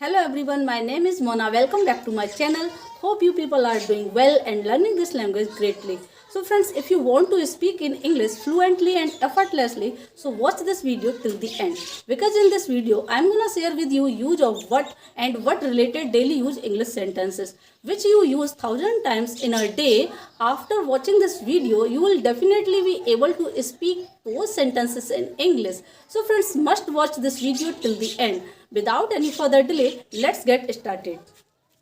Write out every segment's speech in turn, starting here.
Hello everyone, my name is Mona. Welcome back to my channel. Hope you people are doing well and learning this language greatly. So friends, if you want to speak in English fluently and effortlessly, so watch this video till the end. Because in this video, I am gonna share with you use of what and what related daily use English sentences, which you use 1000 times in a day. After watching this video, you will definitely be able to speak those sentences in English. So friends, must watch this video till the end. Without any further delay, let's get started.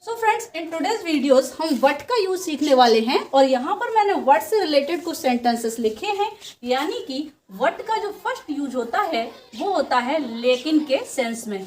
So friends, in today's videos हम what का use सीखने वाले हैं और यहाँ पर मैंने what से रिलेटेड कुछ सेंटेंसेस लिखे हैं। यानी कि व्हाट का जो फर्स्ट यूज होता है वो होता है लेकिन के सेंस में।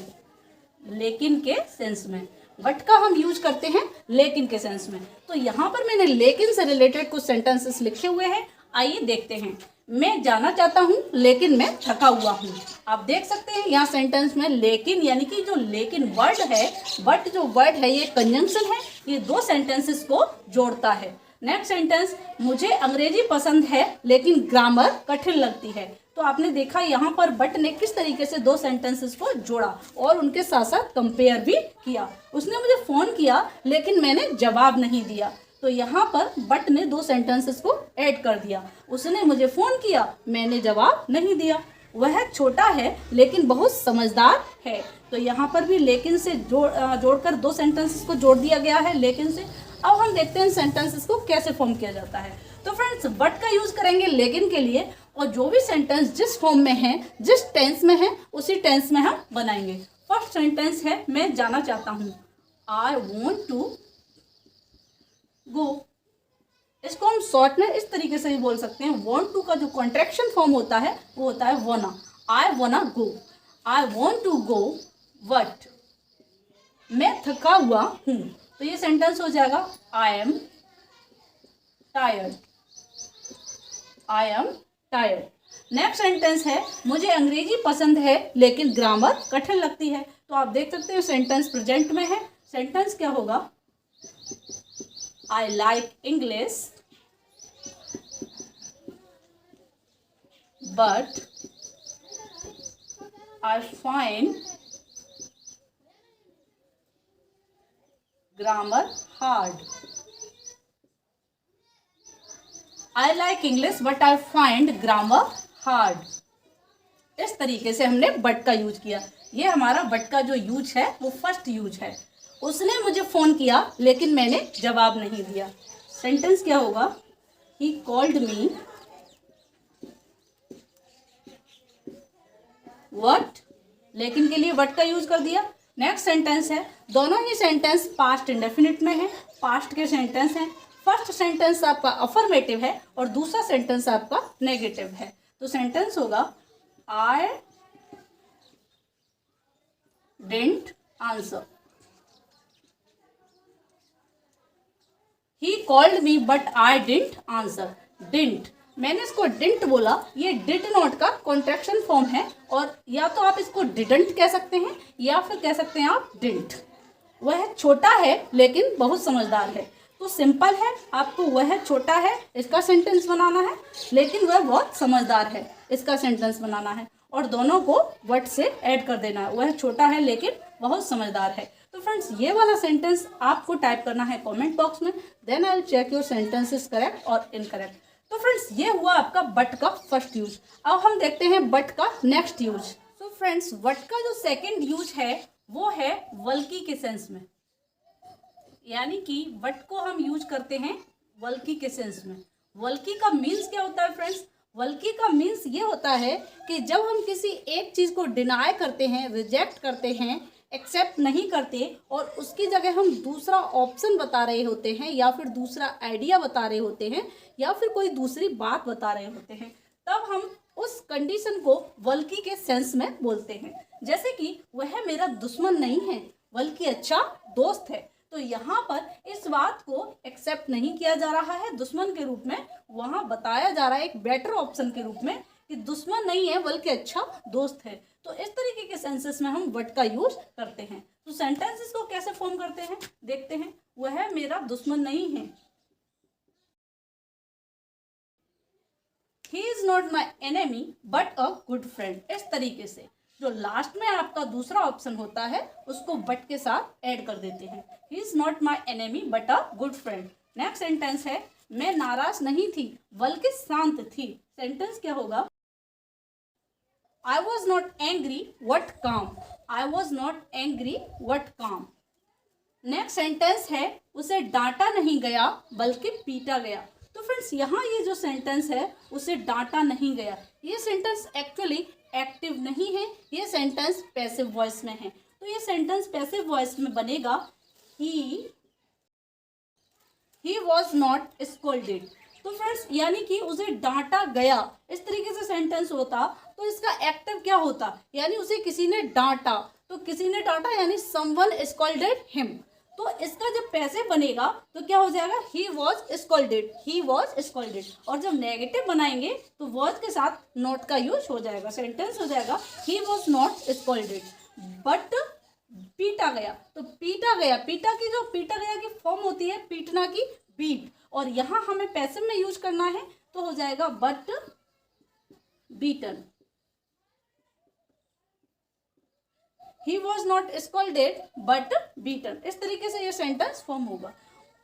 लेकिन के सेंस में व्हाट का हम यूज करते हैं लेकिन के सेंस में। तो यहाँ पर मैंने लेकिन से रिलेटेड कुछ सेंटेंसेस लिखे हुए हैं, आइए देखते हैं। मैं जाना चाहता हूँ लेकिन मैं थका हुआ हूँ। आप देख सकते हैं यहाँ सेंटेंस में लेकिन यानी कि जो लेकिन वर्ड है, बट जो वर्ड है ये कंजंक्शन है, ये दो सेंटेंसेस को जोड़ता है। नेक्स्ट सेंटेंस, मुझे अंग्रेजी पसंद है लेकिन ग्रामर कठिन लगती है। तो आपने देखा यहाँ पर बट ने किस तरीके से दो सेंटेंसेस को जोड़ा और उनके साथ साथ कंपेयर भी किया। उसने मुझे फ़ोन किया लेकिन मैंने जवाब नहीं दिया। तो यहाँ पर बट ने दो सेंटेंसेस को ऐड कर दिया। उसने मुझे फ़ोन किया, मैंने जवाब नहीं दिया। वह छोटा है लेकिन बहुत समझदार है। तो यहाँ पर भी लेकिन से जोड़कर दो सेंटेंसेस को जोड़ दिया गया है लेकिन से। अब हम देखते हैं सेंटेंसेस को कैसे फॉर्म किया जाता है। तो फ्रेंड्स, बट का यूज़ करेंगे लेकिन के लिए और जो भी सेंटेंस जिस फॉर्म में है, जिस टेंस में है, उसी टेंस में हम बनाएंगे। फर्स्ट सेंटेंस है मैं जाना चाहता हूँ, आई वॉन्ट टू गो। इसको हम शॉर्ट में इस तरीके से भी बोल सकते हैं। वॉन्ट टू का जो कॉन्ट्रैक्शन फॉर्म होता है वो होता है wanna. I wanna go, I want to go but मैं थका हुआ हूँ। तो ये सेंटेंस हो जाएगा I am tired, I am tired. Next sentence है मुझे अंग्रेजी पसंद है लेकिन ग्रामर कठिन लगती है। तो आप देख सकते हैं सेंटेंस प्रेजेंट में है। सेंटेंस क्या होगा, I like English but I find grammar hard. I like English but I find grammar hard. इस तरीके से हमने बट का यूज किया। ये हमारा बट का जो यूज है वो फर्स्ट यूज है। उसने मुझे फ़ोन किया लेकिन मैंने जवाब नहीं दिया। सेंटेंस क्या होगा, ही कॉल्ड मी व्हाट, लेकिन के लिए व्हाट का यूज कर दिया। नेक्स्ट सेंटेंस है, दोनों ही सेंटेंस पास्ट इंडेफिनिट में है, पास्ट के सेंटेंस हैं। फर्स्ट सेंटेंस आपका अफर्मेटिव है और दूसरा सेंटेंस आपका नेगेटिव है। तो सेंटेंस होगा I didn't answer, he called me but I didn't answer. Didn't, मैंने इसको डिडंट बोला, ये डिड नॉट का कॉन्ट्रैक्शन फॉर्म है और या तो आप इसको डिडंट कह सकते हैं या फिर कह सकते हैं आप डिडंट। वह छोटा है लेकिन बहुत समझदार है। तो सिंपल है, आपको वह छोटा है इसका सेंटेंस बनाना है, लेकिन वह बहुत समझदार है इसका सेंटेंस बनाना है और दोनों को वर्ड से ऐड कर देना है। वह छोटा है लेकिन बहुत समझदार है। तो फ्रेंड्स, ये वाला सेंटेंस आपको टाइप करना है कमेंट बॉक्स में, then I will check your sentences correct और इनकरेक्ट। तो फ्रेंड्स, ये हुआ आपका बट का फर्स्ट यूज। अब हम देखते हैं बट का नेक्स्ट यूज। तो फ्रेंड्स, बट का जो सेकंड यूज है वो है बल्कि के सेंस में। यानी कि बट को हम यूज करते हैं बल्कि के सेंस में। बल्कि का मीन्स क्या होता है फ्रेंड्स, बल्कि का मीन्स ये होता है कि जब हम किसी एक चीज़ को डिनाई करते हैं, रिजेक्ट करते हैं, एक्सेप्ट नहीं करते और उसकी जगह हम दूसरा ऑप्शन बता रहे होते हैं या फिर दूसरा आइडिया बता रहे होते हैं या फिर कोई दूसरी बात बता रहे होते हैं, तब हम उस कंडीशन को बल्कि के सेंस में बोलते हैं। जैसे कि वह मेरा दुश्मन नहीं है बल्कि अच्छा दोस्त है। तो यहाँ पर इस बात को एक्सेप्ट नहीं किया जा रहा है दुश्मन के रूप में, वहाँ बताया जा रहा है एक बेटर ऑप्शन के रूप में कि दुश्मन नहीं है बल्कि अच्छा दोस्त है। तो इस तरीके के सेंसेस में हम बट का यूज करते हैं। तो सेंटेंसेस को कैसे फॉर्म करते हैं देखते हैं। वह मेरा दुश्मन नहीं है, he is not my enemy but a good friend. इस तरीके से जो लास्ट में आपका दूसरा ऑप्शन होता है उसको बट के साथ ऐड कर देते हैं। He is not my enemy but a good friend. Next sentence है मैं नाराज नहीं थी बल्कि शांत थी। सेंटेंस क्या होगा? I was not angry but calm. I was not angry but calm. Next sentence है उसे डांटा नहीं गया बल्कि पीटा गया। तो फ्रेंड्स यहाँ ये जो सेंटेंस है उसे डांटा नहीं गया, ये सेंटेंस एक्चुअली एक्टिव नहीं है, ये सेंटेंस पैसिव वॉइस में है। तो ये सेंटेंस पैसिव वॉइस में बनेगा ही वॉज नॉट स्कोल्डेड। तो फ्रेंड्स यानी कि उसे डांटा गया, इस तरीके से सेंटेंस होता तो इसका एक्टिव क्या होता, यानी उसे किसी ने डांटा, तो किसी ने डांटा यानी समवन स्कोल्डेड हिम। तो इसका जब पैसिव बनेगा तो क्या हो जाएगा? He was scolded, he was scolded. और जब नेगेटिव बनाएंगे तो वॉज के साथ नॉट का यूज हो जाएगा, सेंटेंस हो जाएगा he was not scolded but पीटा गया। तो पीटा गया, पीटा की जो पीटा गया की फॉर्म होती है पीटना की बीट, और यहां हमें पैसिव में यूज करना है तो हो जाएगा but beaten. He was not scolded but beaten, इस तरीके से ये सेंटेंस फॉर्म होगा।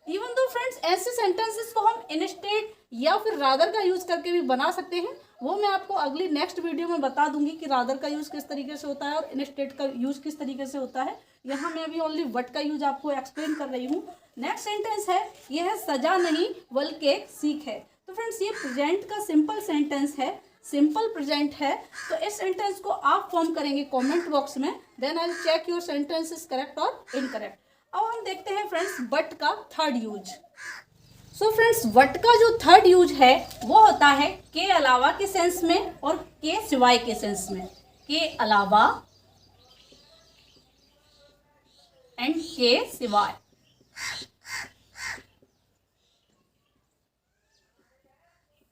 इवन दो फ्रेंड्स ऐसे सेंटेंसेस को हम इंस्टेड या फिर रादर का यूज करके भी बना सकते हैं, वो मैं आपको अगली नेक्स्ट वीडियो में बता दूंगी कि रादर का यूज किस तरीके से होता है और इंस्टेड का यूज किस तरीके से होता है। यहाँ मैं अभी ओनली बट का यूज आपको एक्सप्लेन कर रही हूँ। नेक्स्ट सेंटेंस है यह सजा नहीं बल्कि एक सीख है। तो फ्रेंड्स ये प्रेजेंट का सिंपल सेंटेंस है, सिंपल प्रेजेंट है। तो इस सेंटेंस को आप फॉर्म करेंगे कमेंट बॉक्स में, then I will check your sentence is correct और इनकरेक्ट। अब हम देखते हैं फ्रेंड्स बट का third use. So friends but का जो थर्ड यूज है वो होता है के अलावा के सेंस में और के सिवाय के सेंस में। के अलावा एंड के सिवाय।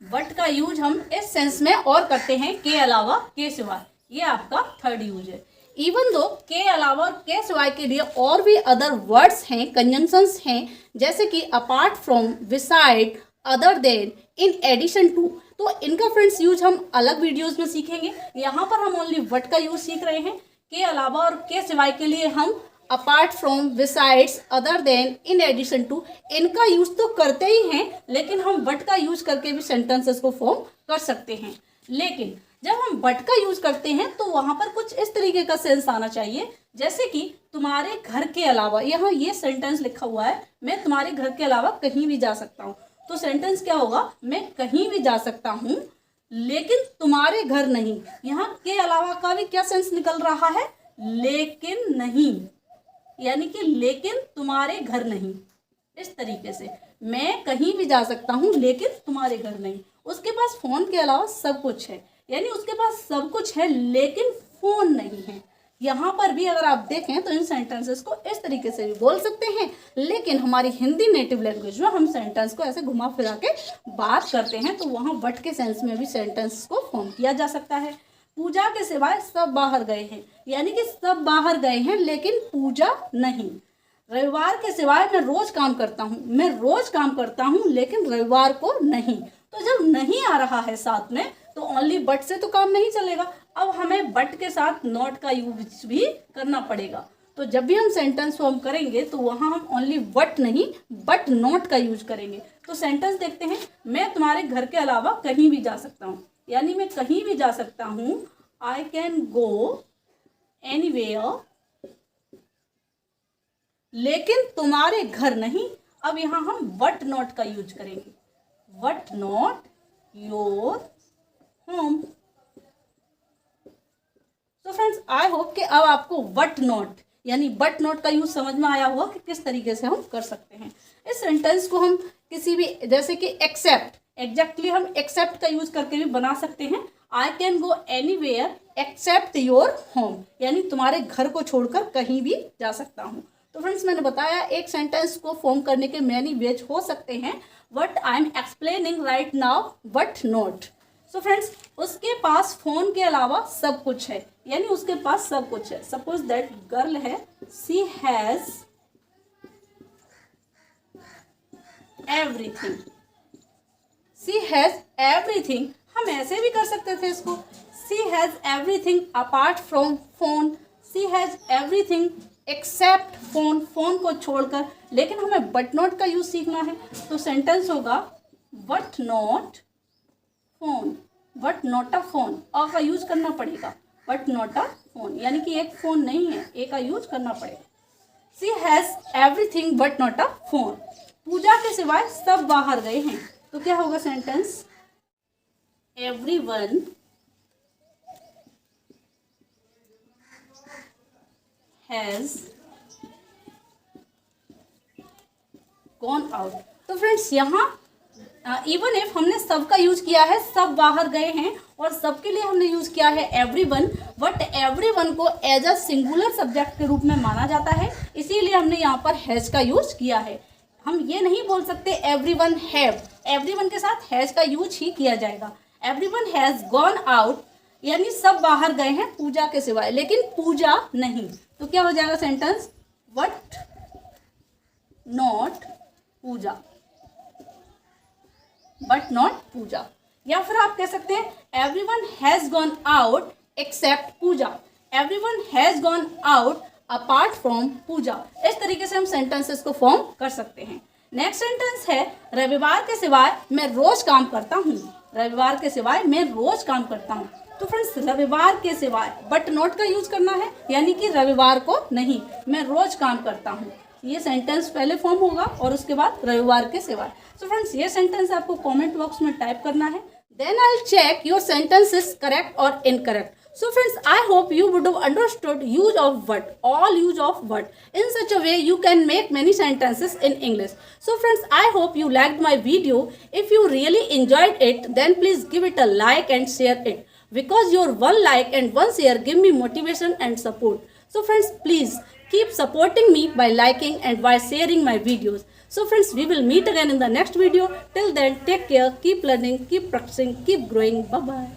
बट का यूज हम इस सेंस में और करते हैं के अलावा के सिवाय, ये आपका थर्ड यूज है। इवन दो के अलावा और के सिवाय के लिए और भी अदर वर्ड्स हैं, कंजंक्शंस हैं, जैसे कि apart from, beside, other than, in addition to. तो इनका फ्रेंड्स यूज हम अलग वीडियोस में सीखेंगे। यहाँ पर हम ओनली बट का यूज सीख रहे हैं। के अलावा और के सिवाय के लिए हम apart from, besides, other than, in addition to, इनका यूज तो करते ही हैं, लेकिन हम बट का यूज करके भी सेंटेंसेस को फॉर्म कर सकते हैं। लेकिन जब हम बट का यूज करते हैं तो वहां पर कुछ इस तरीके का सेंस आना चाहिए, जैसे कि तुम्हारे घर के अलावा। यहाँ ये सेंटेंस लिखा हुआ है मैं तुम्हारे घर के अलावा कहीं भी जा सकता हूँ। तो सेंटेंस क्या होगा? मैं कहीं भी जा सकता हूँ लेकिन तुम्हारे घर नहीं। यहाँ के अलावा का भी क्या सेंस निकल रहा है? लेकिन नहीं, यानी कि लेकिन तुम्हारे घर नहीं। इस तरीके से मैं कहीं भी जा सकता हूँ लेकिन तुम्हारे घर नहीं। उसके पास फोन के अलावा सब कुछ है, यानी उसके पास सब कुछ है लेकिन फोन नहीं है। यहाँ पर भी अगर आप देखें तो इन सेंटेंसेस को इस तरीके से भी बोल सकते हैं, लेकिन हमारी हिंदी नेटिव लैंग्वेज में हम सेंटेंस को ऐसे घुमा फिरा के बात करते हैं, तो वहाँ बट के सेंस में भी सेंटेंस को फॉर्म किया जा सकता है। पूजा के सिवाय सब बाहर गए हैं, यानी कि सब बाहर गए हैं लेकिन पूजा नहीं। रविवार के सिवाय मैं रोज काम करता हूँ, मैं रोज काम करता हूँ लेकिन रविवार को नहीं। तो जब नहीं आ रहा है साथ में तो ओनली बट से तो काम नहीं चलेगा, अब हमें बट के साथ नॉट का यूज भी करना पड़ेगा। तो जब भी हम सेंटेंस फॉर्म करेंगे तो वहाँ हम ओनली बट नहीं बट नॉट का यूज करेंगे। तो सेंटेंस देखते हैं, मैं तुम्हारे घर के अलावा कहीं भी जा सकता हूँ, यानी मैं कहीं भी जा सकता हूँ। आई कैन गो एनीवेयर लेकिन तुम्हारे घर नहीं। अब यहाँ हम बट नॉट का यूज करेंगे, बट नॉट योर होम। तो फ्रेंड्स आई होप कि अब आपको बट नॉट यानी बट नॉट का यूज समझ में आया होगा कि किस तरीके से हम कर सकते हैं। इस सेंटेंस को हम किसी भी, जैसे कि एक्सेप्ट, एग्जैक्टली हम एक्सेप्ट का यूज करके भी बना सकते हैं। I can go anywhere except your home, यानी तुम्हारे घर को छोड़कर कहीं भी जा सकता हूँ। तो फ्रेंड्स मैंने बताया एक सेंटेंस को फॉर्म करने के मैनी वेज हो सकते हैं, but I am explaining right now but not. So friends उसके पास फोन के अलावा सब कुछ है, यानी उसके पास सब कुछ है। सपोज दैट गर्ल है, she has everything, she has everything. हम ऐसे भी कर सकते थे इसको, she has everything apart from phone, she has everything except phone, phone को छोड़कर। लेकिन हमें बट नॉट का यूज़ सीखना है, तो सेंटेंस होगा but not phone, but not a phone. A का यूज करना पड़ेगा, बट नॉट अ फोन, यानी कि एक फोन नहीं है, ए का यूज करना पड़ेगा। She has everything but not a phone, Puja के सिवाय सब बाहर गए हैं, तो क्या होगा sentence? Everyone has gone out. तो फ्रेंड्स यहाँ इवन इफ हमने सब का यूज किया है, सब बाहर गए हैं, और सबके लिए हमने यूज किया है एवरीवन, बट एवरीवन को एज अ सिंगुलर सब्जेक्ट के रूप में माना जाता है, इसीलिए हमने यहाँ पर हैज का यूज किया है। हम ये नहीं बोल सकते एवरीवन हैव, एवरीवन के साथ हैज का यूज ही किया जाएगा। एवरीवन हैज गॉन आउट यानी सब बाहर गए हैं पूजा के सिवाय, लेकिन पूजा नहीं, तो क्या हो जाएगा sentence? But not Puja, but not Puja. या फिर आप कह सकते हैं everyone has gone out except Puja, everyone has gone out apart from Puja. इस तरीके से हम सेंटेंसेस को फॉर्म कर सकते हैं। नेक्स्ट सेंटेंस है रविवार के सिवाय मैं रोज काम करता हूँ, रविवार के सिवाय मैं रोज काम करता हूँ। तो फ्रेंड्स रविवार के सिवाय बट नॉट का यूज करना है, यानी कि रविवार को नहीं, मैं रोज काम करता हूँ। ये सेंटेंस पहले फॉर्म होगा और उसके बाद रविवार के सिवाय। सो फ्रेंड्स ये सेंटेंस आपको कमेंट बॉक्स में टाइप करना है, then I will check your sentence is correct और incorrect. So friends, I hope you would have understood use of what, all use of what. In such a way, you can make many sentences in English. So friends, I hope you liked my video. If you really enjoyed it, then please give it a like and share it. Because your one like and one share give me motivation and support. So friends, please keep supporting me by liking and by sharing my videos. So friends, we will meet again in the next video. Till then, take care, keep learning, keep practicing, keep growing. Bye-bye.